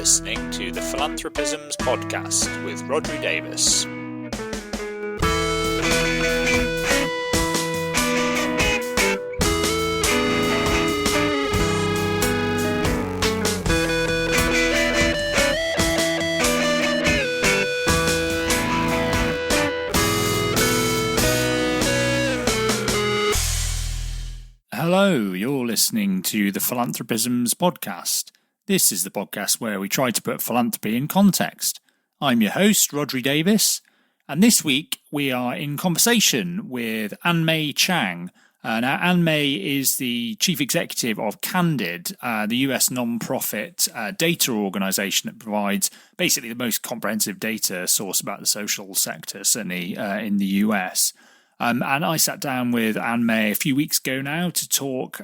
listening to the Philanthropisms podcast with Rodri Davis. Hello, you're listening to the Philanthropisms podcast. This is the podcast where we try to put philanthropy in context. I'm your host, Rodri Davis, and this week we are in conversation with Ann Mei Chang. Now, Ann Mei is the chief executive of Candid, the US non-profit data organisation that provides basically the most comprehensive data source about the social sector, certainly in the US. And I sat down with Ann Mei a few weeks ago now to talk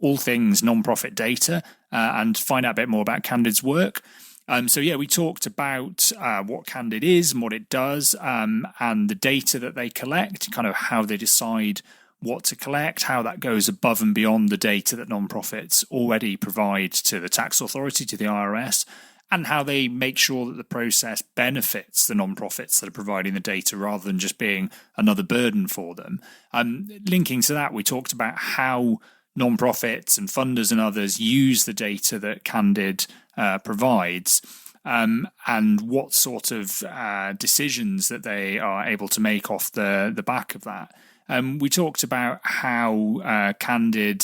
all things non-profit data and find out a bit more about Candid's work. We talked about what Candid is and what it does and the data that they collect, kind of how they decide what to collect, how that goes above and beyond the data that non-profits already provide to the tax authority, to the IRS, and how they make sure that the process benefits the non-profits that are providing the data rather than just being another burden for them. Linking to that, we talked about how non-profits and funders and others use the data that Candid provides and what sort of decisions that they are able to make off the back of that. We talked about how Candid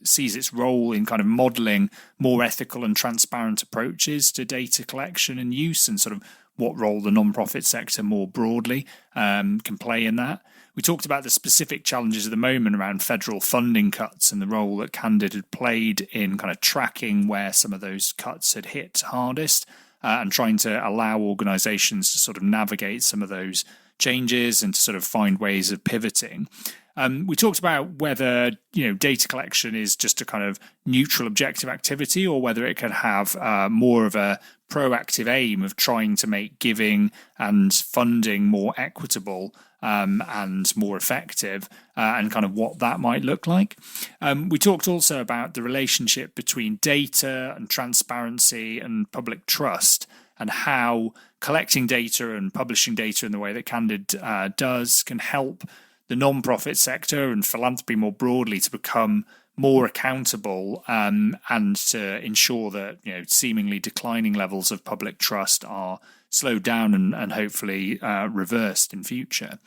sees its role in kind of modelling more ethical and transparent approaches to data collection and use, and sort of what role the non-profit sector more broadly can play in that. We talked about the specific challenges at the moment around federal funding cuts and the role that Candid had played in kind of tracking where some of those cuts had hit hardest and trying to allow organisations to sort of navigate some of those changes and to sort of find ways of pivoting. We talked about whether data collection is just a kind of neutral objective activity or whether it can have more of a proactive aim of trying to make giving and funding more equitable and more effective and kind of what that might look like. We talked also about the relationship between data and transparency and public trust, and how collecting data and publishing data in the way that Candid does can help the non-profit sector and philanthropy more broadly to become more accountable and to ensure that seemingly declining levels of public trust are slowed down and hopefully reversed in future.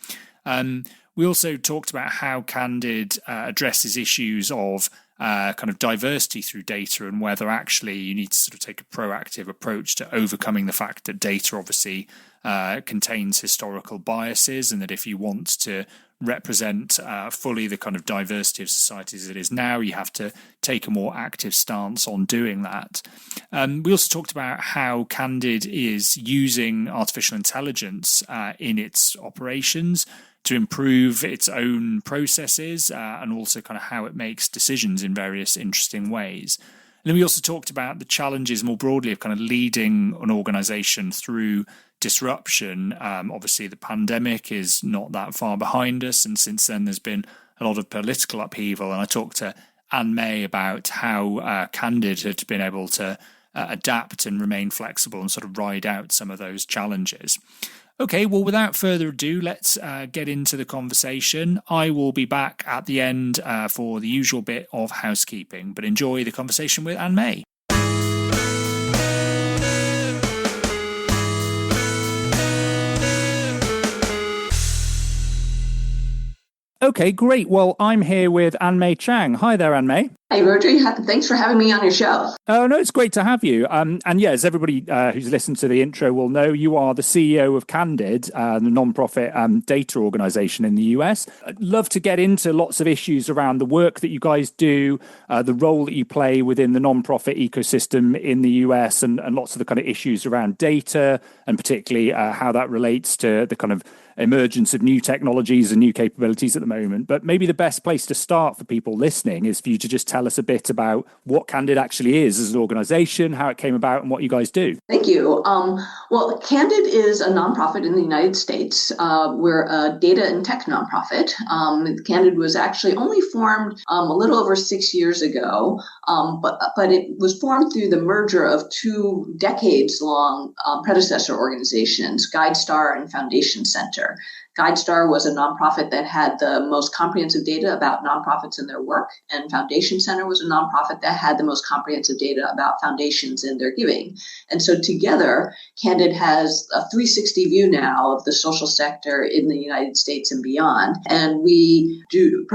We also talked about how Candid addresses issues of kind of diversity through data and whether actually you need to sort of take a proactive approach to overcoming the fact that data obviously contains historical biases, and that if you want to represent fully the kind of diversity of society as it is now, you have to take a more active stance on doing that. We also talked about how Candid is using artificial intelligence in its operations to improve its own processes and also kind of how it makes decisions in various interesting ways. And then we also talked about the challenges more broadly of kind of leading an organisation through disruption. Obviously, the pandemic is not that far behind us, and since then there's been a lot of political upheaval. And I talked to Ann Mei about how Candid had been able to adapt and remain flexible and sort of ride out some of those challenges. Okay, well, without further ado, let's get into the conversation. I will be back at the end for the usual bit of housekeeping, but enjoy the conversation with Ann Mei. Okay, great. Well, I'm here with Ann Mei Chang. Hi there, Ann Mei. Hey, Rodri. Thanks for having me on your show. Oh, no, it's great to have you. And yeah, as everybody who's listened to the intro will know, you are the CEO of Candid, the non-profit data organisation in the US. I'd love to get into lots of issues around the work that you guys do, the role that you play within the non-profit ecosystem in the US, and lots of the kind of issues around data, and particularly how that relates to the kind of emergence of new technologies and new capabilities at the moment. But maybe the best place to start for people listening is for you to just tell us a bit about what Candid actually is as an organization, how it came about, and what you guys do. Thank you. Well, Candid is a nonprofit in the United States. We're a data and tech nonprofit. Candid was actually only formed a little over 6 years ago, but it was formed through the merger of two decades-long predecessor organizations, GuideStar and Foundation Center. GuideStar was a nonprofit that had the most comprehensive data about nonprofits and their work, and Foundation Center was a nonprofit that had the most comprehensive data about foundations and their giving. And so together, Candid has a 360 view now of the social sector in the United States and beyond. And we do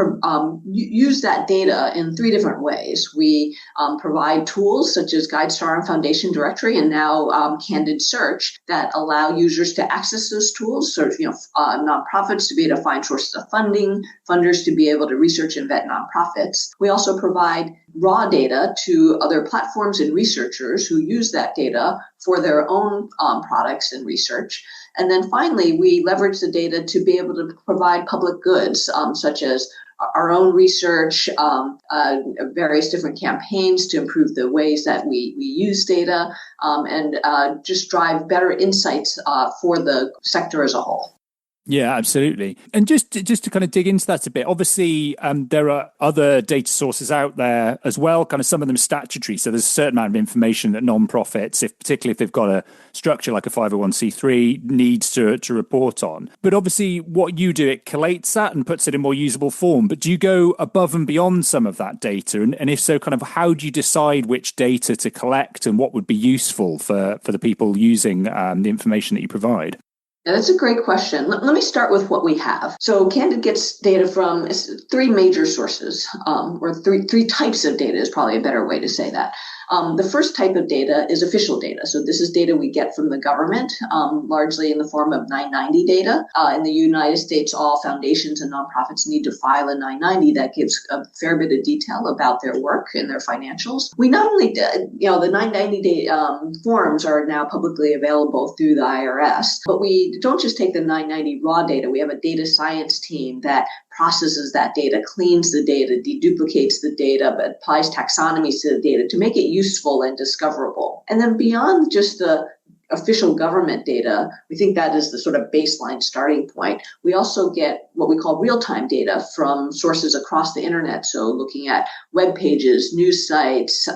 use that data in three different ways. We provide tools such as GuideStar and Foundation Directory, and now Candid Search, that allow users to access those tools. So, nonprofits to be able to find sources of funding, funders to be able to research and vet nonprofits. We also provide raw data to other platforms and researchers who use that data for their own products and research. And then finally, we leverage the data to be able to provide public goods, such as our own research, various different campaigns to improve the ways that we use data, and just drive better insights for the sector as a whole. Yeah, absolutely. And just to kind of dig into that a bit, obviously, there are other data sources out there as well, kind of some of them statutory. So there's a certain amount of information that nonprofits, particularly if they've got a structure like a 501c3, needs to report on. But obviously, what you do, it collates that and puts it in more usable form. But do you go above and beyond some of that data? And if so, kind of how do you decide which data to collect and what would be useful for the people using the information that you provide? Yeah, that's a great question. Let me start with what we have. So Candid gets data from three major sources, or three types of data is probably a better way to say that. The first type of data is official data. So this is data we get from the government, largely in the form of 990 data. In the United States, all foundations and nonprofits need to file a 990 that gives a fair bit of detail about their work and their financials. We not only did, the 990 forms are now publicly available through the IRS, but we don't just take the 990 raw data. We have a data science team that processes that data, cleans the data, deduplicates the data, but applies taxonomies to the data to make it useful and discoverable. And then beyond just the official government data, we think that is the sort of baseline starting point. We also get what we call real-time data from sources across the internet. So looking at web pages, news sites,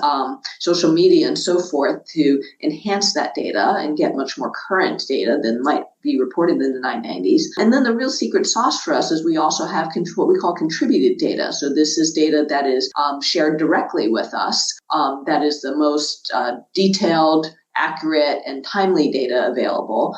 social media, and so forth to enhance that data and get much more current data than might be reported in the 990s. And then the real secret sauce for us is we also have what we call contributed data. So this is data that is shared directly with us, that is the most detailed, accurate, and timely data available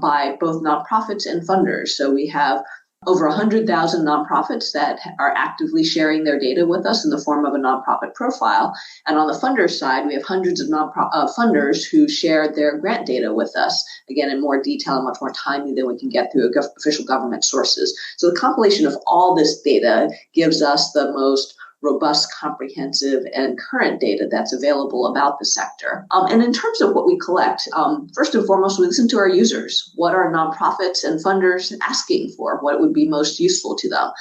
by both nonprofits and funders. So we have over 100,000 nonprofits that are actively sharing their data with us in the form of a nonprofit profile. And on the funder side, we have hundreds of funders who share their grant data with us, again, in more detail and much more timely than we can get through official government sources. So the compilation of all this data gives us the most robust, comprehensive, and current data that's available about the sector. And in terms of what we collect, first and foremost, we listen to our users. What are nonprofits and funders asking for? What would be most useful to them?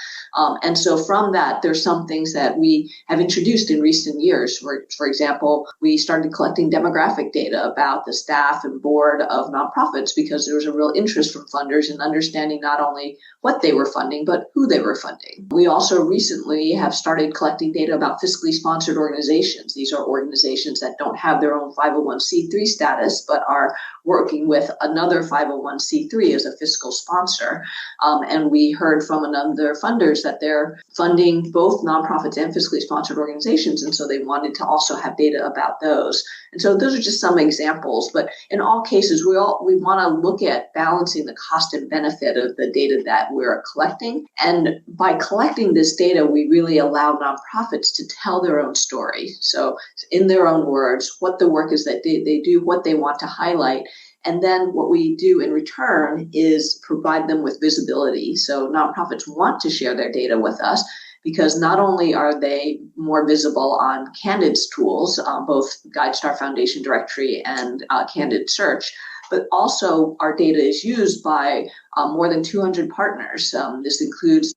And so from that, there's some things that we have introduced in recent years. For example, we started collecting demographic data about the staff and board of nonprofits because there was a real interest from funders in understanding not only what they were funding, but who they were funding. We also recently have started collecting data about fiscally sponsored organizations. These are organizations that don't have their own 501c3 status, but are working with another 501c3 as a fiscal sponsor. And we heard from another funders that they're funding both nonprofits and fiscally sponsored organizations. And so they wanted to also have data about those. And so those are just some examples. But in all cases, we want to look at balancing the cost and benefit of the data that we're collecting. And by collecting this data, we really allow nonprofits to tell their own story. So in their own words, what the work is that they do, what they want to highlight. And then what we do in return is provide them with visibility. So nonprofits want to share their data with us because not only are they more visible on Candid's tools, both GuideStar Foundation Directory and Candid Search, but also our data is used by more than 200 partners. This includes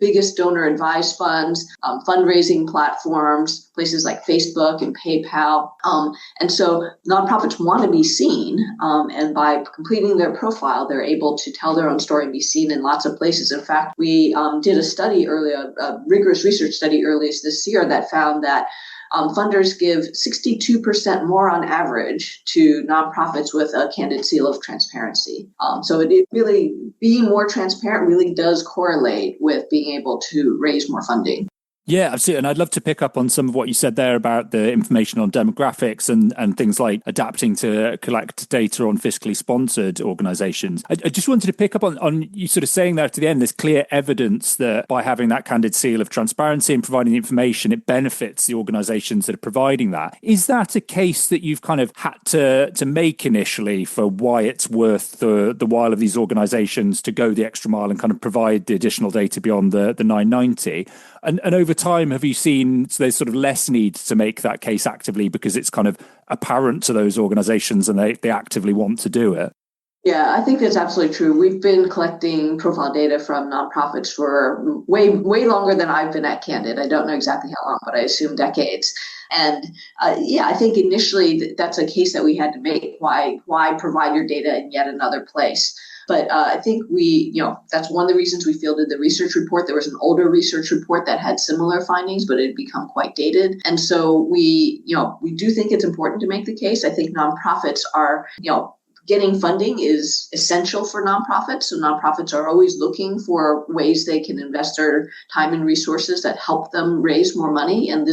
biggest donor-advised funds, fundraising platforms, places like Facebook and PayPal. And so nonprofits want to be seen, and by completing their profile, they're able to tell their own story and be seen in lots of places. In fact, we did a study earlier, a rigorous research study earlier this year that found that funders give 62% more on average to nonprofits with a Candid seal of transparency. So it really, being more transparent really does correlate with being able to raise more funding. Yeah, absolutely. And I'd love to pick up on some of what you said there about the information on demographics and things like adapting to collect data on fiscally sponsored organizations. I just wanted to pick up on you sort of saying there to the end, there's clear evidence that by having that Candid seal of transparency and providing the information, it benefits the organizations that are providing that. Is that a case that you've kind of had to make initially for why it's worth the while of these organizations to go the extra mile and kind of provide the additional data beyond the 990? And over time, have you seen there's sort of less need to make that case actively because it's kind of apparent to those organizations and they actively want to do it? Yeah, I think that's absolutely true. We've been collecting profile data from nonprofits for way longer than I've been at Candid. I don't know exactly how long, but I assume decades. And I think initially that's a case that we had to make. Why provide your data in yet another place? But I think that's one of the reasons we fielded the research report. There was an older research report that had similar findings, but it had become quite dated. And so we do think it's important to make the case. I think nonprofits are, getting funding is essential for nonprofits. So nonprofits are always looking for ways they can invest their time and resources that help them raise more money. And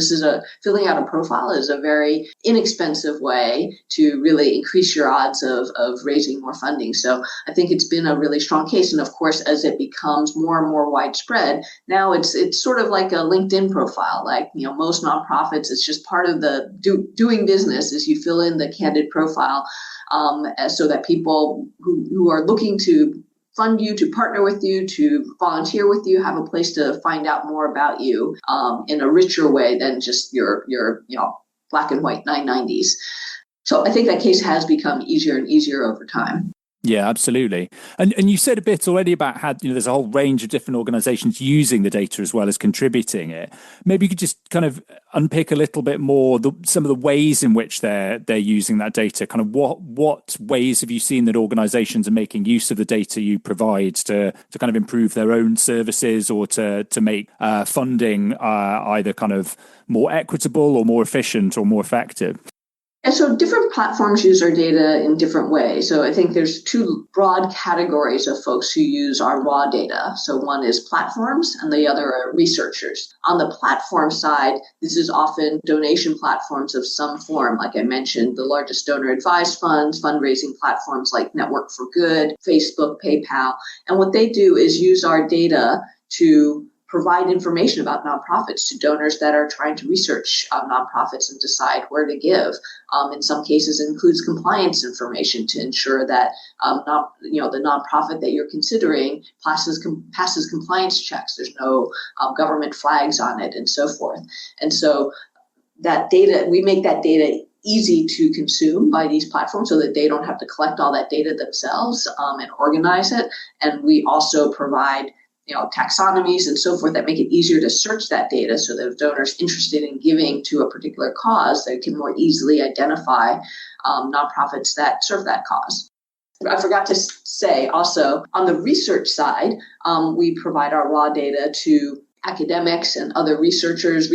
filling out a profile is a very inexpensive way to really increase your odds of raising more funding. So I think it's been a really strong case. And of course, as it becomes more and more widespread, now it's sort of like a LinkedIn profile. Like, most nonprofits, it's just part of the doing business is you fill in the Candid profile. So that people who are looking to fund you, to partner with you, to volunteer with you, have a place to find out more about you in a richer way than just your black and white 990s. So I think that case has become easier and easier over time. Yeah, absolutely. And you said a bit already about how there's a whole range of different organizations using the data as well as contributing it. Maybe you could just kind of unpick a little bit more some of the ways in which they're using that data. Kind of what ways have you seen that organizations are making use of the data you provide to kind of improve their own services or to make funding either kind of more equitable or more efficient or more effective? And so different platforms use our data in different ways. So I think there's two broad categories of folks who use our raw data. So one is platforms and the other are researchers. On the platform side, this is often donation platforms of some form. Like I mentioned, the largest donor advised funds, fundraising platforms like Network for Good, Facebook, PayPal. And what they do is use our data to provide information about nonprofits to donors that are trying to research nonprofits and decide where to give. In some cases, it includes compliance information to ensure that the nonprofit that you're considering passes compliance checks. There's no government flags on it, and so forth. And so that data, we make that data easy to consume by these platforms so that they don't have to collect all that data themselves and organize it. And we also provide taxonomies and so forth that make it easier to search that data so that if donors interested in giving to a particular cause, they can more easily identify nonprofits that serve that cause. I forgot to say also, on the research side, we provide our raw data to academics and other researchers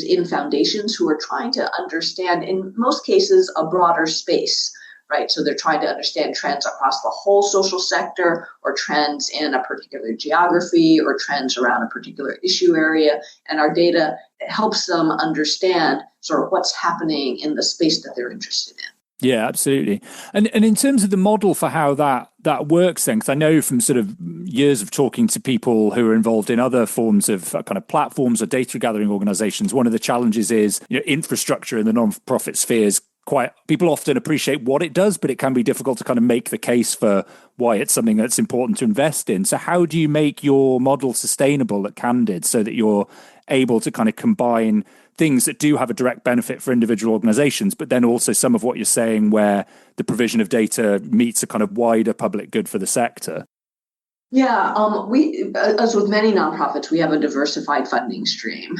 in foundations who are trying to understand, in most cases, a broader space. Right, so they're trying to understand trends across the whole social sector or trends in a particular geography or trends around a particular issue area. And our data helps them understand sort of what's happening in the space that they're interested in. Yeah, absolutely. And in terms of the model for how that works then, because I know from sort of years of talking to people who are involved in other forms of kind of platforms or data gathering organizations, one of the challenges is infrastructure in the non-profit sphere is people often appreciate what it does, but it can be difficult to kind of make the case for why it's something that's important to invest in. So how do you make your model sustainable at Candid so that you're able to kind of combine things that do have a direct benefit for individual organizations, but then also some of what you're saying where the provision of data meets a kind of wider public good for the sector? Yeah, we, as with many nonprofits, we have a diversified funding stream.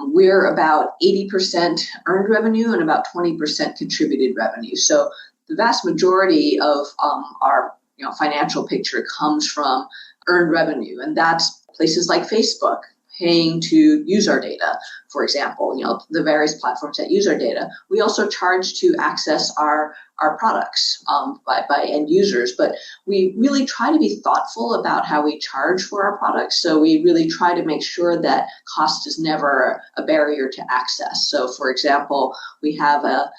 We're about 80% earned revenue and about 20% contributed revenue. So the vast majority of our financial picture comes from earned revenue, and that's places like Facebook paying to use our data, for example, the various platforms that use our data. We also charge to access our products by end users, but we really try to be thoughtful about how we charge for our products. So we really try to make sure that cost is never a barrier to access. So for example, we have a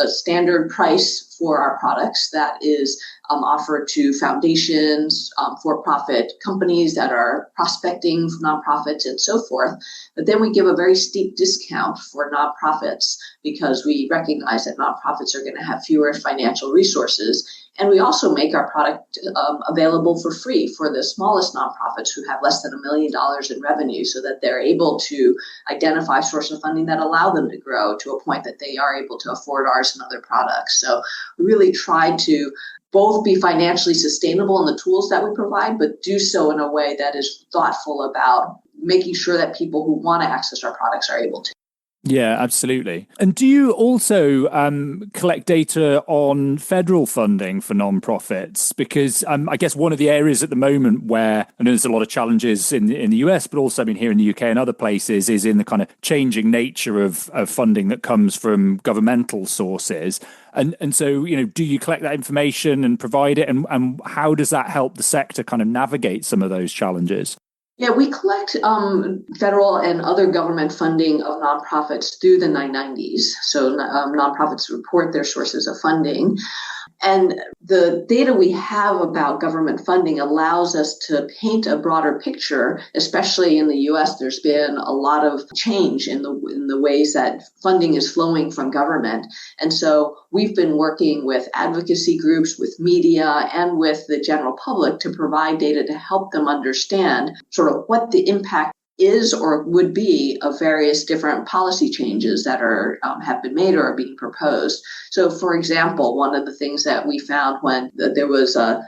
standard price for our products that is offered to foundations, for-profit companies that are prospecting for nonprofits and so forth. But then we give a very steep discount for nonprofits because we recognize that nonprofits are going to have fewer financial resources. And we also make our product available for free for the smallest nonprofits who have less than $1 million in revenue so that they're able to identify sources of funding that allow them to grow to a point that they are able to afford ours and other products. So we really try to both be financially sustainable in the tools that we provide, but do so in a way that is thoughtful about making sure that people who want to access our products are able to. Yeah, absolutely. And do you also collect data on federal funding for nonprofits? Because I guess one of the areas at the moment where I know there's a lot of challenges in the US, but also here in the UK and other places, is in the kind of changing nature of funding that comes from governmental sources. And so, do you collect that information and provide it? And how does that help the sector kind of navigate some of those challenges? Yeah, we collect federal and other government funding of nonprofits through the 990s. So nonprofits report their sources of funding. And the data we have about government funding allows us to paint a broader picture, especially in the U.S. There's been a lot of change in the ways that funding is flowing from government. And so we've been working with advocacy groups, with media, and with the general public to provide data to help them understand sort of what the impact is or would be of various different policy changes that have been made or are being proposed. So, for example, one of the things that we found when there was an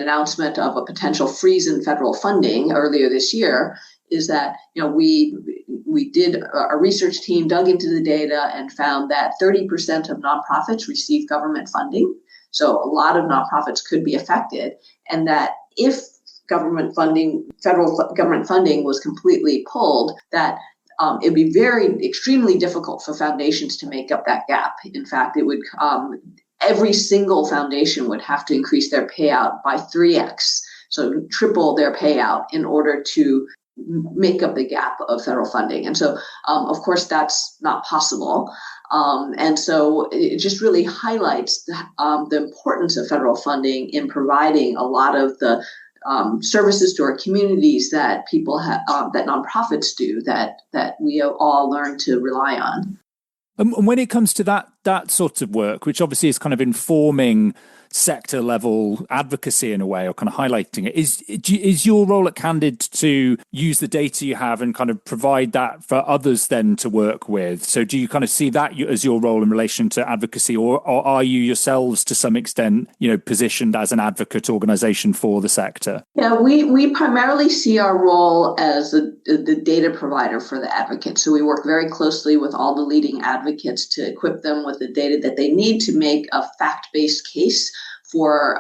announcement of a potential freeze in federal funding earlier this year is that we did a research team dug into the data and found that 30% of nonprofits receive government funding. So a lot of nonprofits could be affected, and that if federal government funding was completely pulled, that it'd be extremely difficult for foundations to make up that gap. In fact, it would every single foundation would have to increase their payout by 3x, so triple their payout in order to make up the gap of federal funding. And so, of course, that's not possible. And so it just really highlights the importance of federal funding in providing a lot of the services to our communities that people have, that nonprofits do, that we all learn to rely on. And when it comes to that sort of work, which obviously is kind of informing sector level advocacy in a way, or kind of highlighting it, is your role at Candid to use the data you have and kind of provide that for others then to work with? So do you kind of see that as your role in relation to advocacy, or are you yourselves to some extent, positioned as an advocate organization for the sector? Yeah, we primarily see our role as the data provider for the advocates. So we work very closely with all the leading advocates to equip them with the data that they need to make a fact-based case for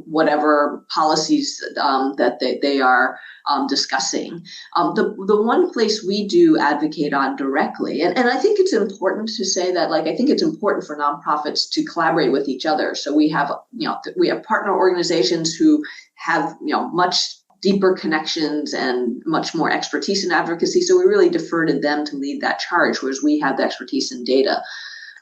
whatever policies that they are discussing. The one place we do advocate on directly, and I think it's important to say that, I think it's important for nonprofits to collaborate with each other. So we have partner organizations who have, much deeper connections and much more expertise in advocacy. So we really defer to them to lead that charge, whereas we have the expertise in data.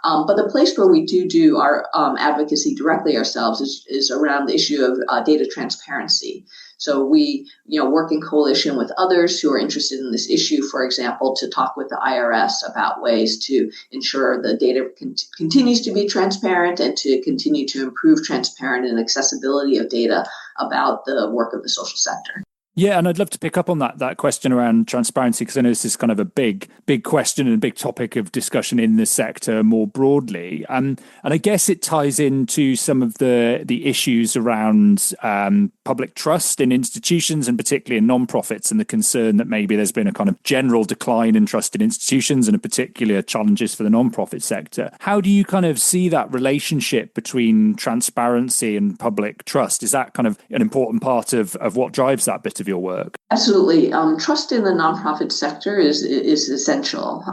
But the place where we do our advocacy directly ourselves is around the issue of data transparency. So we, work in coalition with others who are interested in this issue, for example, to talk with the IRS about ways to ensure the data continues to be transparent and to continue to improve transparent and accessibility of data about the work of the social sector. Yeah, and I'd love to pick up on that question around transparency, because I know this is kind of a big question and a big topic of discussion in the sector more broadly. And I guess it ties into some of the issues around public trust in institutions, and particularly in nonprofits, and the concern that maybe there's been a kind of general decline in trust in institutions and in particular challenges for the nonprofit sector. How do you kind of see that relationship between transparency and public trust? Is that kind of an important part of what drives that bit of your work? Absolutely. Trust in the nonprofit sector is essential.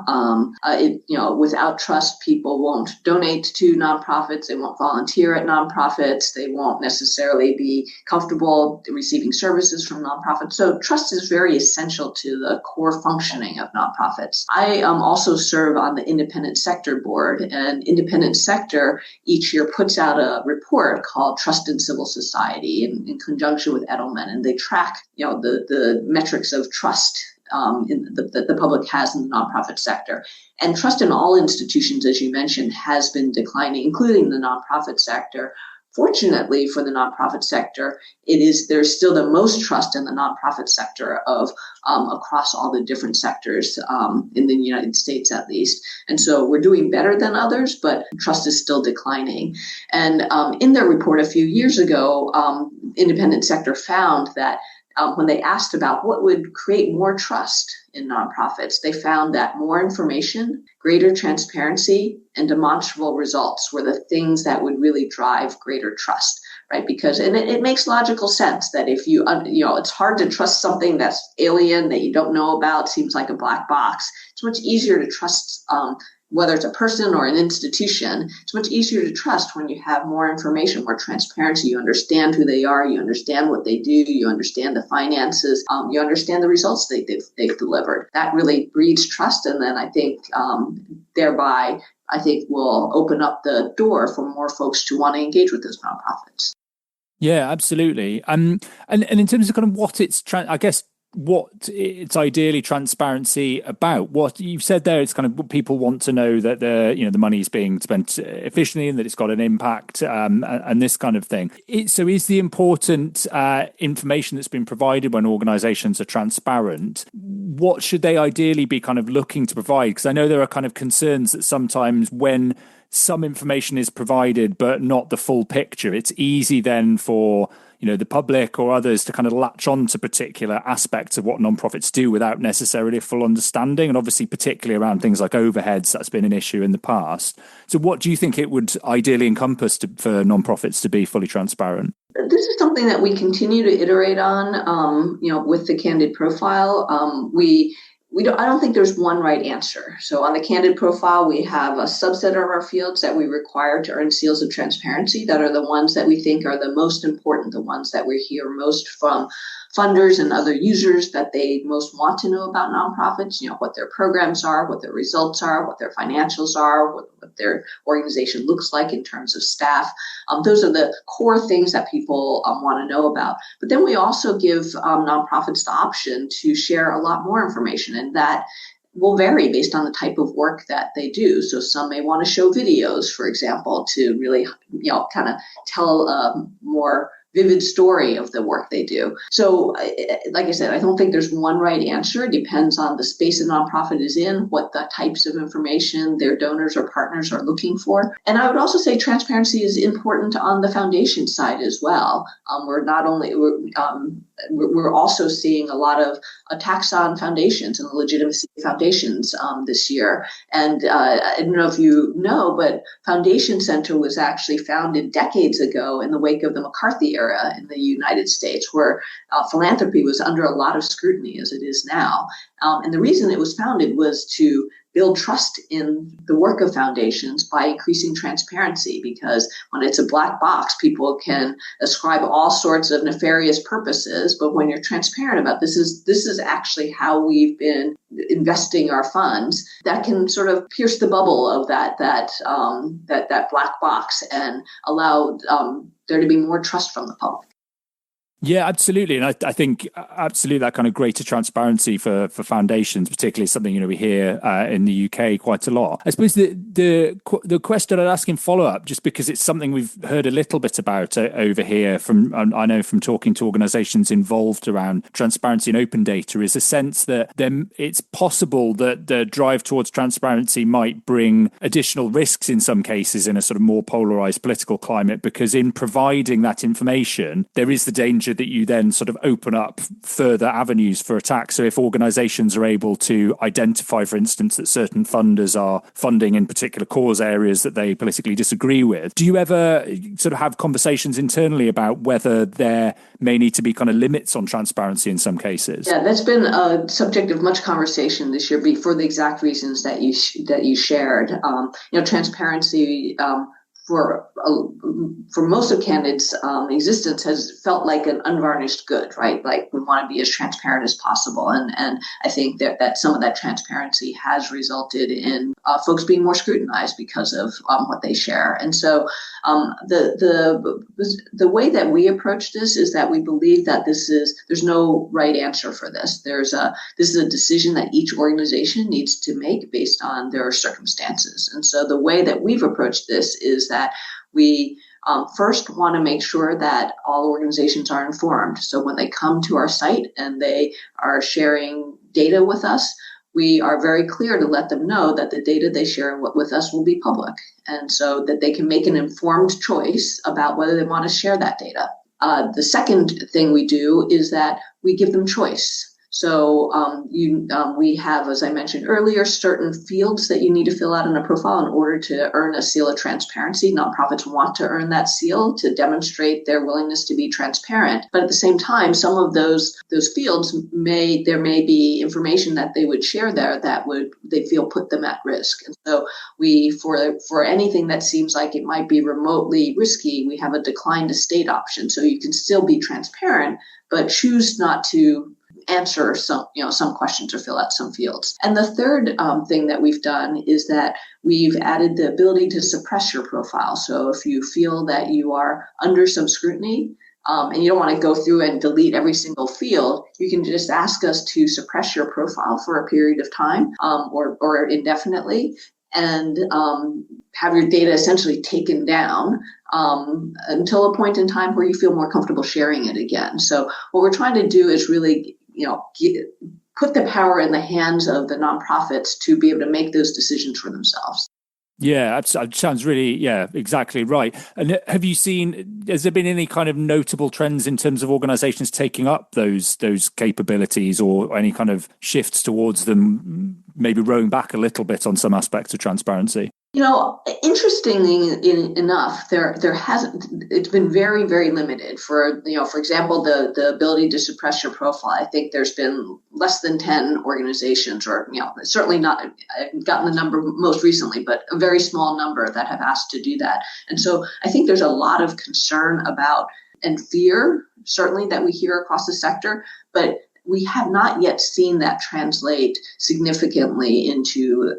Without trust, people won't donate to nonprofits. They won't volunteer at nonprofits. They won't necessarily be comfortable receiving services from nonprofits. So trust is very essential to the core functioning of nonprofits. I also serve on the independent sector board, and independent sector each year puts out a report called Trust in Civil Society in conjunction with Edelman, and they track the metrics of trust that the public has in the nonprofit sector. And trust in all institutions, as you mentioned, has been declining, including the nonprofit sector. Fortunately for the nonprofit sector, there's still the most trust in the nonprofit sector of across all the different sectors in the United States, at least. And so we're doing better than others, but trust is still declining. And in their report a few years ago, independent sector found that when they asked about what would create more trust in nonprofits, they found that more information, greater transparency, and demonstrable results were the things that would really drive greater trust, right? Because, and it makes logical sense that if it's hard to trust something that's alien, that you don't know about, seems like a black box. It's much easier to trust whether it's a person or an institution. It's much easier to trust when you have more information, more transparency. You understand who they are, you understand what they do, you understand the finances, you understand the results they've delivered. That really breeds trust, and then I think thereby will open up the door for more folks to want to engage with those nonprofits. Yeah, absolutely. And in terms of kind of what what it's ideally transparency about. What you've said there, it's kind of people want to know that the money is being spent efficiently and that it's got an impact and this kind of thing. So is the important information that's been provided when organizations are transparent, what should they ideally be kind of looking to provide? Because I know there are kind of concerns that sometimes when some information is provided but not the full picture, it's easy then for the public or others to kind of latch on to particular aspects of what nonprofits do without necessarily a full understanding. And obviously, particularly around things like overheads, that's been an issue in the past. So what do you think it would ideally encompass for nonprofits to be fully transparent? This is something that we continue to iterate on, with the Candid profile. I don't think there's one right answer. So on the Candid profile, we have a subset of our fields that we require to earn seals of transparency that are the ones that we think are the most important, the ones that we hear most from funders and other users that they most want to know about nonprofits, what their programs are, what their results are, what their financials are, what their organization looks like in terms of staff. Those are the core things that people want to know about. But then we also give nonprofits the option to share a lot more information, and that will vary based on the type of work that they do. So some may want to show videos, for example, to really, kind of tell a more vivid story of the work they do. So, like I said, I don't think there's one right answer. It depends on the space a nonprofit is in, what the types of information their donors or partners are looking for. And I would also say transparency is important on the foundation side as well. We're also seeing a lot of attacks on foundations and the legitimacy of foundations this year. And I don't know if you know, but Foundation Center was actually founded decades ago in the wake of the McCarthy era in the United States, where philanthropy was under a lot of scrutiny, as it is now. And the reason it was founded was to build trust in the work of foundations by increasing transparency, because when it's a black box, people can ascribe all sorts of nefarious purposes. But when you're transparent about this is actually how we've been investing our funds, that can sort of pierce the bubble of that black box and allow there to be more trust from the public. Yeah, absolutely. And I think absolutely that kind of greater transparency for foundations, particularly is something, we hear in the UK quite a lot. I suppose the question I'd ask in follow-up, just because it's something we've heard a little bit about over here from, I know from talking to organizations involved around transparency and open data, is a sense that it's possible that the drive towards transparency might bring additional risks in some cases in a sort of more polarized political climate, because in providing that information, there is the danger that you then sort of open up further avenues for attack. So if organizations are able to identify, for instance, that certain funders are funding in particular cause areas that they politically disagree with, do you ever sort of have conversations internally about whether there may need to be kind of limits on transparency in some cases? Yeah, that's been a subject of much conversation this year for the exact reasons that you shared. Transparency for most of Candid's existence has felt like an unvarnished good, right? Like we want to be as transparent as possible, and I think that some of that transparency has resulted in folks being more scrutinized because of what they share. And so the way that we approach this is that we believe that there's no right answer for this. This is a decision that each organization needs to make based on their circumstances. And so the way that we've approached this is that we first want to make sure that all organizations are informed. So when they come to our site and they are sharing data with us, we are very clear to let them know that the data they share with us will be public, and so that they can make an informed choice about whether they want to share that data. The second thing we do is that we give them choice. So we have, as I mentioned earlier, certain fields that you need to fill out in a profile in order to earn a seal of transparency. Nonprofits want to earn that seal to demonstrate their willingness to be transparent. But at the same time, some of those fields there may be information that they would share there that they feel put them at risk. And so for anything that seems like it might be remotely risky, we have a decline to state option. So you can still be transparent, but choose not to answer some questions or fill out some fields. And the third thing that we've done is that we've added the ability to suppress your profile. So if you feel that you are under some scrutiny and you don't want to go through and delete every single field, you can just ask us to suppress your profile for a period of time or indefinitely, and have your data essentially taken down until a point in time where you feel more comfortable sharing it again. So what we're trying to do is really put the power in the hands of the nonprofits to be able to make those decisions for themselves. Yeah, that sounds really, exactly right. And has there been any kind of notable trends in terms of organizations taking up those capabilities, or any kind of shifts towards them, maybe rowing back a little bit on some aspects of transparency? Interestingly enough, it's been very, very limited. For example, the ability to suppress your profile. I think there's been less than 10 organizations, or certainly not. I haven't gotten the number most recently, but a very small number that have asked to do that. And so I think there's a lot of concern about and fear, certainly, that we hear across the sector, but we have not yet seen that translate significantly into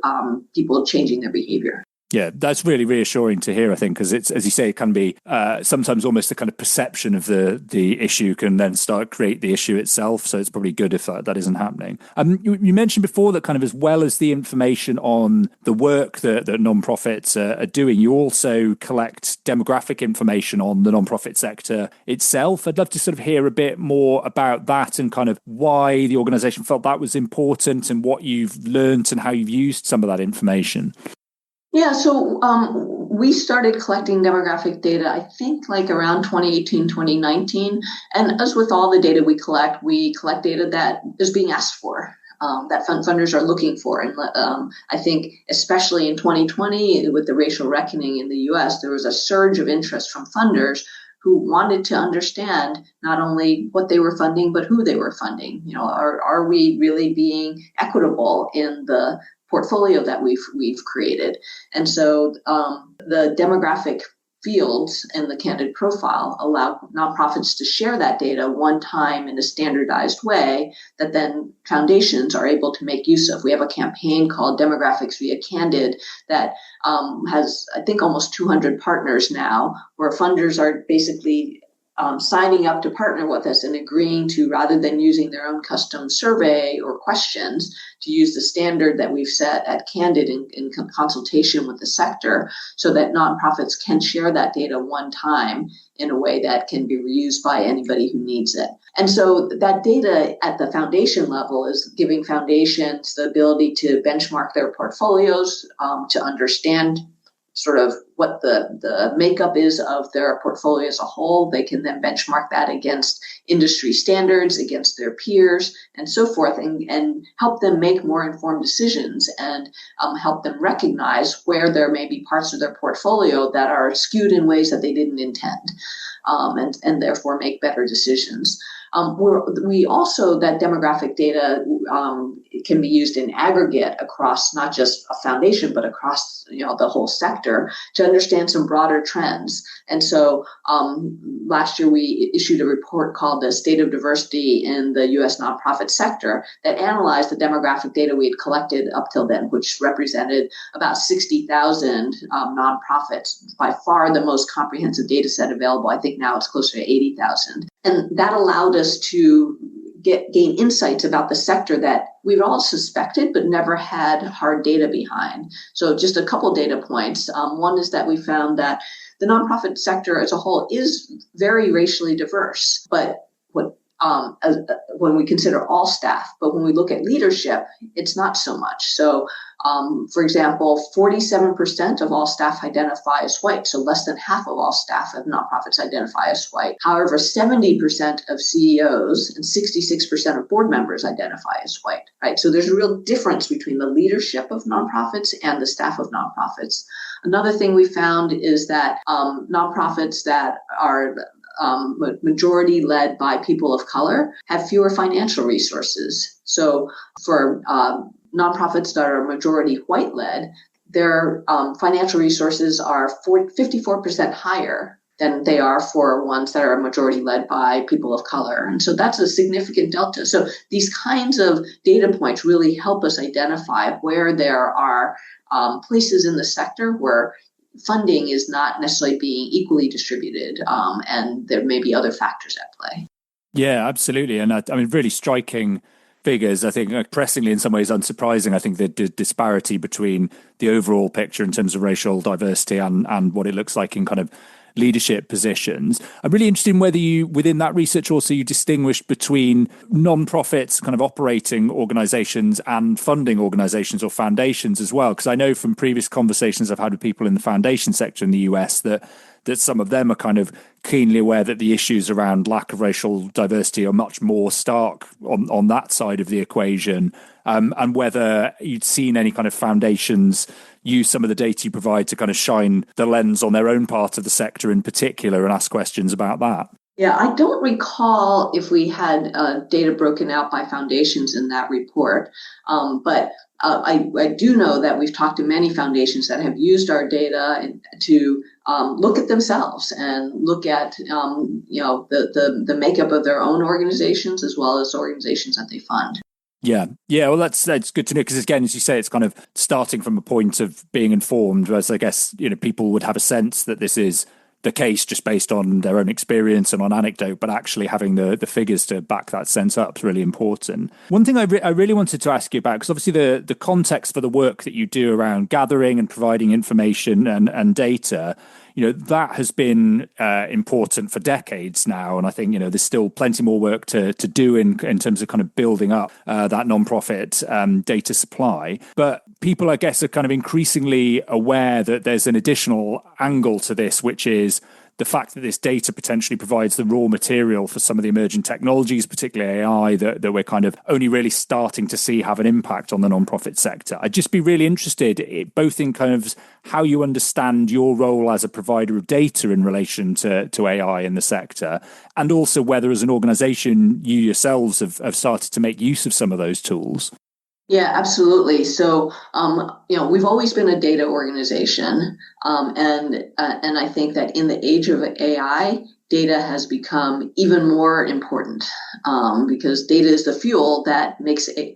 people changing their behavior. Yeah, that's really reassuring to hear, I think, because it's, as you say, it can be sometimes almost a kind of perception of the issue can then create the issue itself. So it's probably good if that isn't happening. You mentioned before that kind of as well as the information on the work that nonprofits are doing, you also collect demographic information on the nonprofit sector itself. I'd love to sort of hear a bit more about that and kind of why the organization felt that was important and what you've learned and how you've used some of that information. Yeah, so we started collecting demographic data, I think, like around 2018, 2019. And as with all the data we collect data that is being asked for, that funders are looking for. And I think especially in 2020, with the racial reckoning in the U.S., there was a surge of interest from funders who wanted to understand not only what they were funding, but who they were funding. Are we really being equitable in the portfolio that we've created? And so the demographic fields in the Candid profile allow nonprofits to share that data one time in a standardized way that then foundations are able to make use of. We have a campaign called Demographics via Candid that has, I think, almost 200 partners now, where funders are basically signing up to partner with us and agreeing to, rather than using their own custom survey or questions, to use the standard that we've set at Candid in consultation with the sector, so that nonprofits can share that data one time in a way that can be reused by anybody who needs it. And so that data at the foundation level is giving foundations the ability to benchmark their portfolios, to understand sort of what the makeup is of their portfolio as a whole. They can then benchmark that against industry standards, against their peers, and so forth, and help them make more informed decisions, and help them recognize where there may be parts of their portfolio that are skewed in ways that they didn't intend, and therefore make better decisions. We also, that demographic data can be used in aggregate across not just a foundation, but across the whole sector, to understand some broader trends. And so last year we issued a report called the State of Diversity in the U.S. Nonprofit Sector that analyzed the demographic data we had collected up till then, which represented about 60,000 nonprofits, by far the most comprehensive data set available. I think now it's closer to 80,000. And that allowed us to gain insights about the sector that we've all suspected but never had hard data behind. So just a couple data points. One is that we found that the nonprofit sector as a whole is very racially diverse, but when we consider all staff, but when we look at leadership, it's not so much. So, for example, 47% of all staff identify as white, so less than half of all staff of nonprofits identify as white. However, 70% of CEOs and 66% of board members identify as white, right? So there's a real difference between the leadership of nonprofits and the staff of nonprofits. Another thing we found is that nonprofits that are majority led by people of color have fewer financial resources. So for nonprofits that are majority white led, their financial resources are 54% higher than they are for ones that are majority led by people of color. And so that's a significant delta. So these kinds of data points really help us identify where there are places in the sector where funding is not necessarily being equally distributed, and there may be other factors at play. Yeah, absolutely. And I mean, really striking figures. I think pressingly, in some ways unsurprising, I think the disparity between the overall picture in terms of racial diversity and what it looks like in kind of leadership positions. I'm really interested in whether you, within that research, also you distinguished between non-profits, kind of operating organizations, and funding organizations or foundations as well. Because I know from previous conversations I've had with people in the foundation sector in the US that some of them are kind of keenly aware that the issues around lack of racial diversity are much more stark on that side of the equation, and whether you'd seen any kind of foundations use some of the data you provide to kind of shine the lens on their own part of the sector in particular and ask questions about that. Yeah, I don't recall if we had data broken out by foundations in that report, but I do know that we've talked to many foundations that have used our data to look at themselves and look at the makeup of their own organizations as well as organizations that they fund. Yeah. Well, that's good to know, because again, as you say, it's kind of starting from a point of being informed, whereas I guess people would have a sense that this is the case just based on their own experience and on anecdote, but actually having the figures to back that sense up is really important. One thing I really wanted to ask you about, because obviously the context for the work that you do around gathering and providing information and data, that has been important for decades now. And I think, there's still plenty more work to do in terms of kind of building up that nonprofit data supply. But people, I guess, are kind of increasingly aware that there's an additional angle to this, which is the fact that this data potentially provides the raw material for some of the emerging technologies, particularly AI, that we're kind of only really starting to see have an impact on the nonprofit sector. I'd just be really interested, both in kind of how you understand your role as a provider of data in relation to AI in the sector, and also whether as an organization you yourselves have started to make use of some of those tools. Yeah, absolutely. So, we've always been a data organization, and I think that in the age of AI, data has become even more important, because data is the fuel that makes the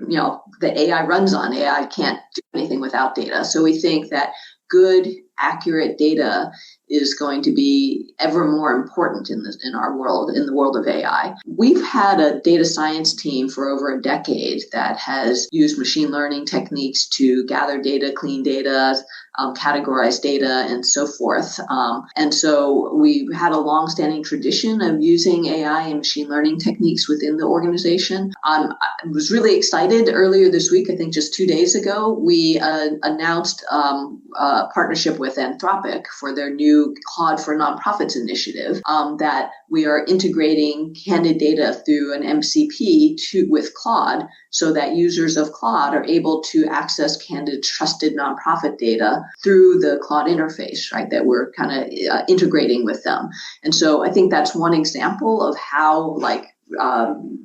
AI runs on. AI can't do anything without data. So we think that good, accurate data is going to be ever more important in our world, in the world of AI. We've had a data science team for over a decade that has used machine learning techniques to gather data, clean data, categorize data, and so forth. And so we've had a long-standing tradition of using AI and machine learning techniques within the organization. I was really excited earlier this week, I think just 2 days ago, we announced a partnership with Anthropic for their new Claude for Nonprofits initiative, that we are integrating Candid data through an MCP with Claude, so that users of Claude are able to access Candid trusted nonprofit data through the Claude interface, right, that we're kind of integrating with them. And so I think that's one example of how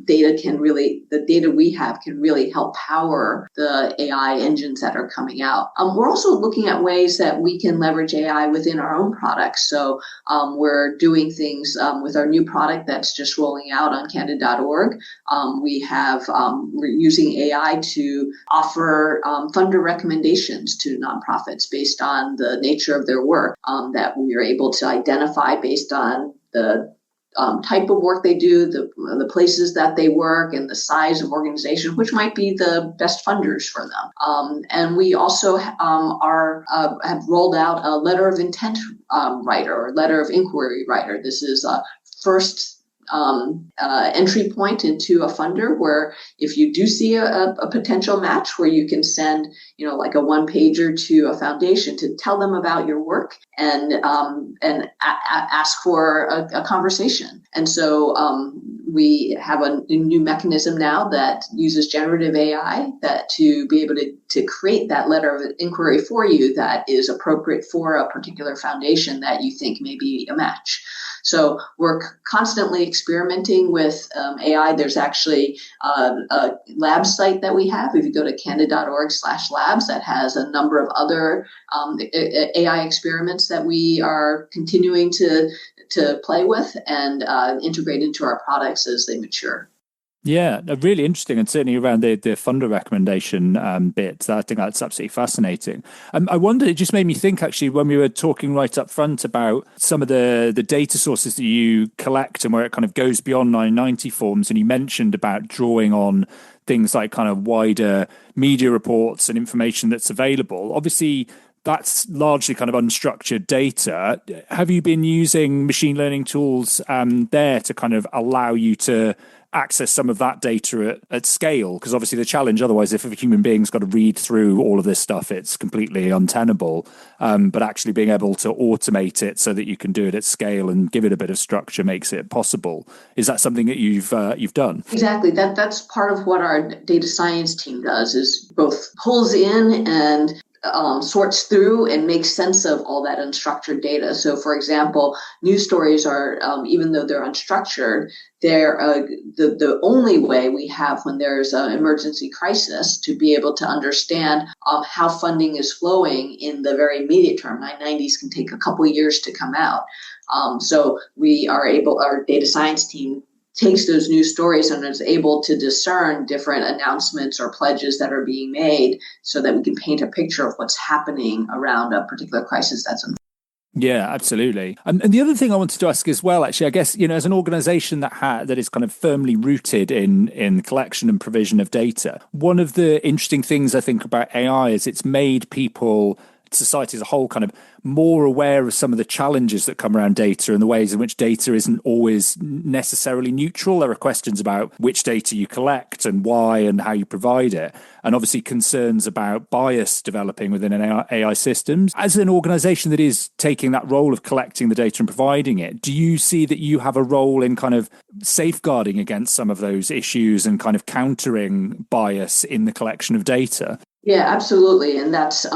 the data we have can really help power the AI engines that are coming out. We're also looking at ways that we can leverage AI within our own products. So we're doing things with our new product that's just rolling out on Candid.org. We're using AI to offer funder recommendations to nonprofits based on the nature of their work, that we are able to identify based on the type of work they do, the places that they work, and the size of organization, which might be the best funders for them. And we also have rolled out a letter of intent writer, or letter of inquiry writer. This is a first entry point into a funder, where if you do see a potential match, where you can send, like a one-pager to a foundation to tell them about your work and ask for a conversation. And so we have a new mechanism now that uses generative AI to be able to create that letter of inquiry for you that is appropriate for a particular foundation that you think may be a match. So we're constantly experimenting with AI. There's actually a lab site that we have. If you go to candid.org/labs, that has a number of other AI experiments that we are continuing to play with and integrate into our products as they mature. Yeah, really interesting, and certainly around the funder recommendation bit. I think that's absolutely fascinating. I wonder, it just made me think, actually, when we were talking right up front about some of the data sources that you collect and where it kind of goes beyond 990 forms, and you mentioned about drawing on things like kind of wider media reports and information that's available. Obviously, that's largely kind of unstructured data. Have you been using machine learning tools there to kind of allow you to access some of that data at scale? Because obviously the challenge otherwise, if a human being's got to read through all of this stuff, it's completely untenable. But actually being able to automate it so that you can do it at scale and give it a bit of structure makes it possible. Is that something that you've done? Exactly. That's part of what our data science team does, is both pulls in and sorts through and makes sense of all that unstructured data. So, for example, news stories are, even though they're unstructured, they're the only way we have when there's an emergency crisis to be able to understand how funding is flowing in the very immediate term. 990s can take a couple of years to come out. So our data science team takes those news stories and is able to discern different announcements or pledges that are being made so that we can paint a picture of what's happening around a particular crisis that's unfolding. Yeah, absolutely. And the other thing I wanted to ask as well, actually, I guess, as an organization that is kind of firmly rooted in collection and provision of data, one of the interesting things I think about AI is it's made people, society as a whole, kind of more aware of some of the challenges that come around data and the ways in which data isn't always necessarily neutral. There are questions about which data you collect and why and how you provide it, and obviously concerns about bias developing within an AI systems. As an organization that is taking that role of collecting the data and providing it, do you see that you have a role in kind of safeguarding against some of those issues and kind of countering bias in the collection of data? Yeah, absolutely. And that's,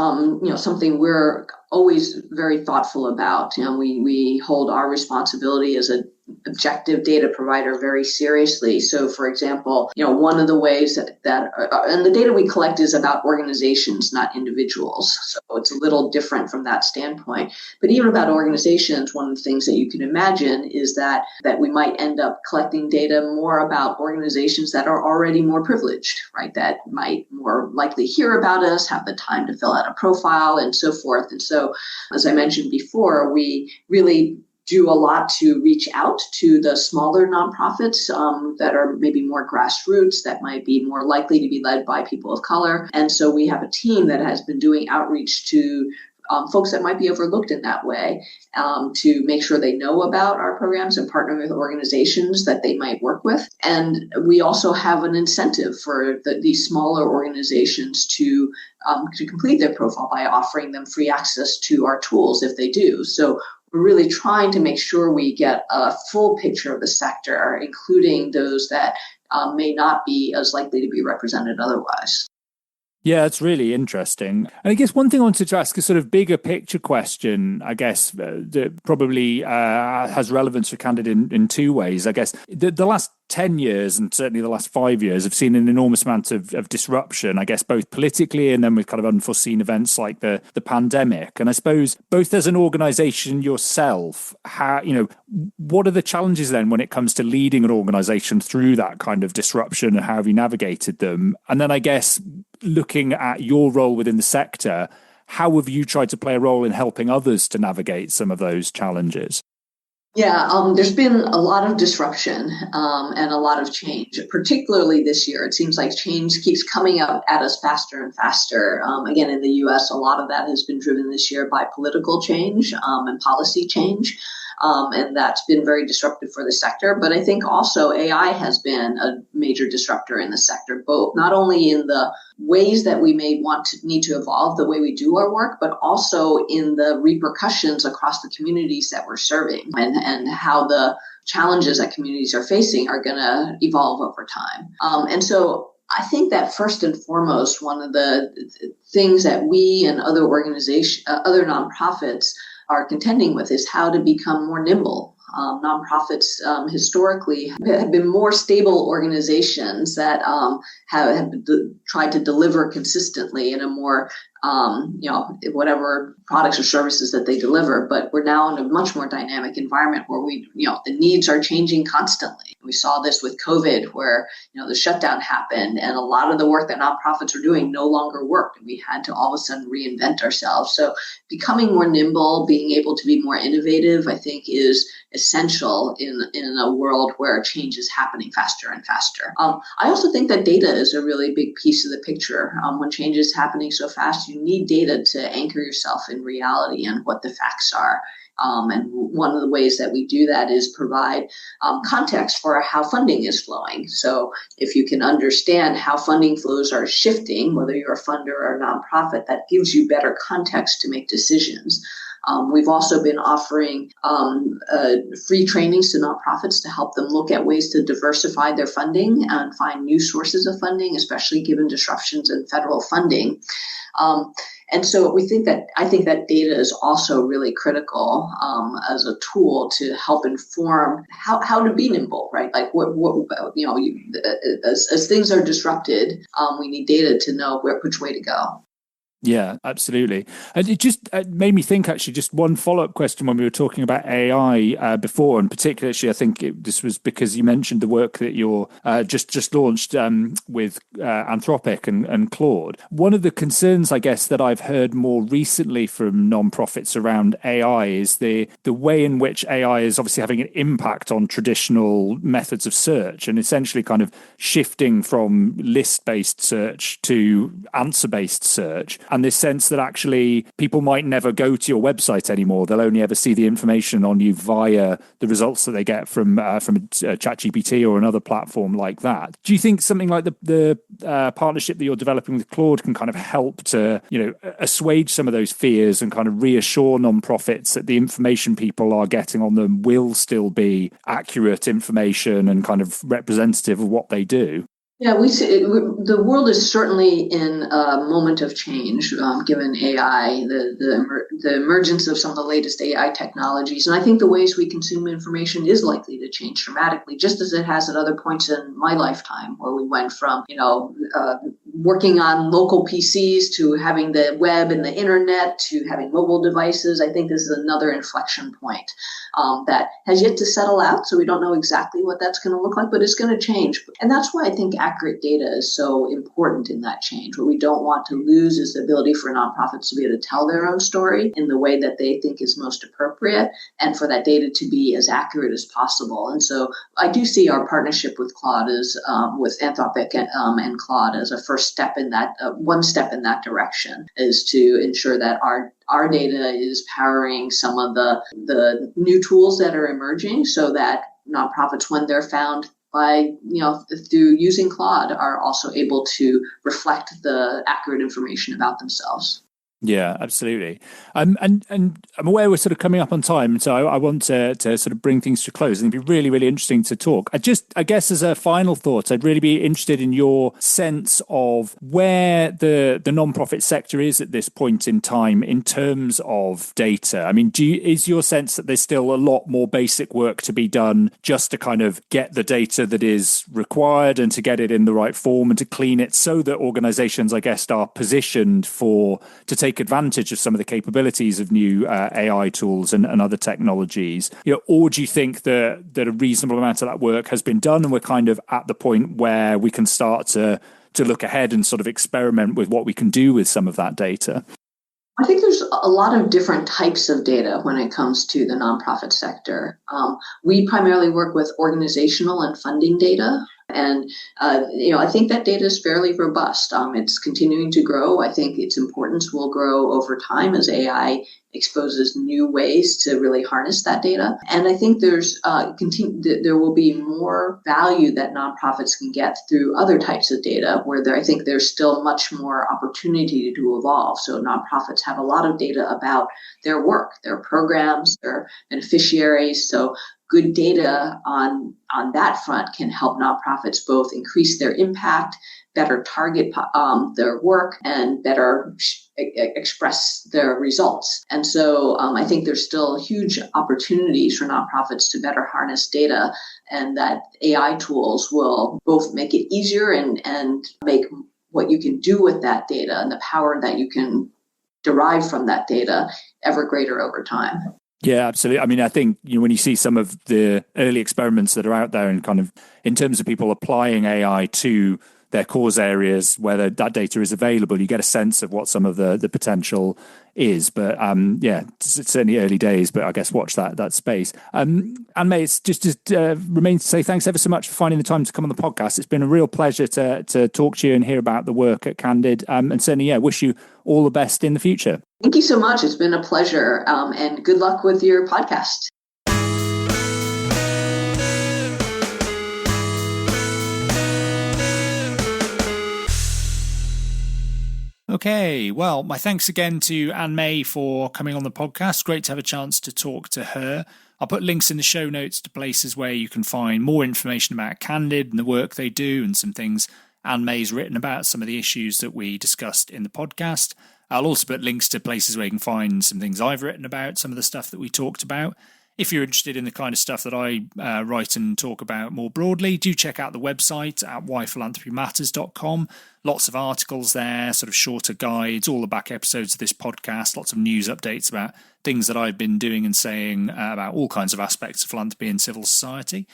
something we're always very thoughtful about. We hold our responsibility as a objective data provider very seriously. So, for example, one of the ways and the data we collect is about organizations, not individuals. So it's a little different from that standpoint. But even about organizations, one of the things that you can imagine is that we might end up collecting data more about organizations that are already more privileged, right? That might more likely hear about us, have the time to fill out a profile, and so forth. And so, as I mentioned before, we really do a lot to reach out to the smaller nonprofits that are maybe more grassroots, that might be more likely to be led by people of color. And so we have a team that has been doing outreach to folks that might be overlooked in that way, to make sure they know about our programs and partner with organizations that they might work with. And we also have an incentive for these smaller organizations to complete their profile by offering them free access to our tools if they do. So we're really trying to make sure we get a full picture of the sector, including those that may not be as likely to be represented otherwise. Yeah, it's really interesting. And I guess one thing I wanted to ask, a sort of bigger picture question, I guess, that probably has relevance for Candid in two ways. I guess the last 10 years and certainly the last 5 years have seen an enormous amount of disruption, I guess, both politically and then with kind of unforeseen events like the pandemic. And I suppose both as an organization yourself, what are the challenges then when it comes to leading an organization through that kind of disruption, and how have you navigated them? And then I guess looking at your role within the sector, how have you tried to play a role in helping others to navigate some of those challenges? Yeah, there's been a lot of disruption and a lot of change, particularly this year. It seems like change keeps coming up at us faster and faster. Again, in the U.S., a lot of that has been driven this year by political change and policy change. And that's been very disruptive for the sector. But I think also AI has been a major disruptor in the sector, both not only in the ways that we may need to evolve the way we do our work, but also in the repercussions across the communities that we're serving, and how the challenges that communities are facing are going to evolve over time. And so I think that first and foremost, one of the things that we and other organizations, other nonprofits are contending with is how to become more nimble. Nonprofits historically have been more stable organizations that have tried to deliver consistently in a more, whatever products or services that they deliver. But we're now in a much more dynamic environment where the needs are changing constantly. We saw this with COVID, where, the shutdown happened and a lot of the work that nonprofits are doing no longer worked. And we had to all of a sudden reinvent ourselves. So becoming more nimble, being able to be more innovative, I think is essential in a world where change is happening faster and faster. I also think that data is a really big piece of the picture. When change is happening so fast, you need data to anchor yourself in reality and what the facts are. And one of the ways that we do that is provide context for how funding is flowing. So if you can understand how funding flows are shifting, whether you're a funder or a nonprofit, that gives you better context to make decisions. We've also been offering free trainings to nonprofits to help them look at ways to diversify their funding and find new sources of funding, especially given disruptions in federal funding. And so I think that data is also really critical as a tool to help inform how to be nimble, right? Like as things are disrupted, we need data to know which way to go. Yeah, absolutely. And it just made me think, actually, just one follow-up question when we were talking about AI before, and particularly, actually, I think this was because you mentioned the work that you're just launched with Anthropic and Claude. One of the concerns, I guess, that I've heard more recently from nonprofits around AI is the way in which AI is obviously having an impact on traditional methods of search, and essentially kind of shifting from list-based search to answer-based search. And this sense that actually people might never go to your website anymore. They'll only ever see the information on you via the results that they get from ChatGPT or another platform like that. Do you think something like the partnership that you're developing with Claude can kind of help to, assuage some of those fears and kind of reassure nonprofits that the information people are getting on them will still be accurate information and kind of representative of what they do? Yeah, we see the world is certainly in a moment of change, given AI, the emergence of some of the latest AI technologies, and I think the ways we consume information is likely to change dramatically, just as it has at other points in my lifetime, where we went from working on local PCs to having the web and the internet to having mobile devices. I think this is another inflection point that has yet to settle out, so we don't know exactly what that's going to look like, but it's going to change, and that's why I think accurate data is so important in that change. What we don't want to lose is the ability for nonprofits to be able to tell their own story in the way that they think is most appropriate, and for that data to be as accurate as possible. And so I do see our partnership with Claude as with Anthropic and Claude as a first step in that, one step in that direction, is to ensure that our data is powering some of the new tools that are emerging, so that nonprofits, when they're found by, through using Claude, are also able to reflect the accurate information about themselves. Yeah, absolutely. And I'm aware we're sort of coming up on time, so I want to sort of bring things to a close. And it'd be really, really interesting to talk. I guess as a final thought, I'd really be interested in your sense of where the nonprofit sector is at this point in time in terms of data. I mean, is your sense that there's still a lot more basic work to be done just to kind of get the data that is required and to get it in the right form and to clean it so that organizations, I guess, are positioned to take advantage of some of the capabilities of new AI tools and other technologies? Or do you think that a reasonable amount of that work has been done and we're kind of at the point where we can start to look ahead and sort of experiment with what we can do with some of that data? I think there's a lot of different types of data when it comes to the nonprofit sector. We primarily work with organizational and funding data. And, I think that data is fairly robust. It's continuing to grow. I think its importance will grow over time as AI exposes new ways to really harness that data. And I think there will be more value that nonprofits can get through other types of data, where I think there's still much more opportunity to evolve. So nonprofits have a lot of data about their work, their programs, their beneficiaries. So good data on that front can help nonprofits both increase their impact, better target their work, and better express their results. And so I think there's still huge opportunities for nonprofits to better harness data, and that AI tools will both make it easier and make what you can do with that data and the power that you can derive from that data ever greater over time. Yeah, absolutely. I mean, I think when you see some of the early experiments that are out there and kind of in terms of people applying AI to their cause areas where that data is available, you get a sense of what some of the potential is. But it's certainly early days, but I guess watch that space. Ann Mei, it's just remains to say thanks ever so much for finding the time to come on the podcast. It's been a real pleasure to talk to you and hear about the work at Candid. And certainly, wish you all the best in the future. Thank you so much. It's been a pleasure. And good luck with your podcast. Okay, well, my thanks again to Ann Mei for coming on the podcast. Great to have a chance to talk to her. I'll put links in the show notes to places where you can find more information about Candid and the work they do and some things Ann Mei's written about, some of the issues that we discussed in the podcast. I'll also put links to places where you can find some things I've written about, some of the stuff that we talked about. If you're interested in the kind of stuff that I write and talk about more broadly, do check out the website at whyphilanthropymatters.com. Lots of articles there, sort of shorter guides, all the back episodes of this podcast, lots of news updates about things that I've been doing and saying about all kinds of aspects of philanthropy and civil society.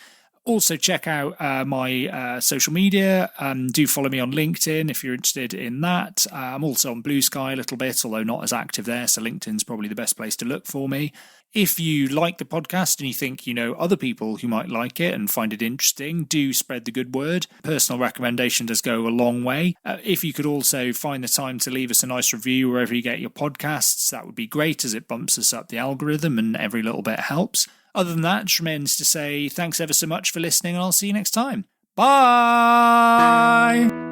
Also, check out my social media. Do follow me on LinkedIn if you're interested in that. I'm also on Blue Sky a little bit, although not as active there, so LinkedIn's probably the best place to look for me. If you like the podcast and you think you know other people who might like it and find it interesting, do spread the good word. Personal recommendation does go a long way. If you could also find the time to leave us a nice review wherever you get your podcasts, that would be great, as it bumps us up the algorithm and every little bit helps. Other than that, just remains to say thanks ever so much for listening, and I'll see you next time. Bye!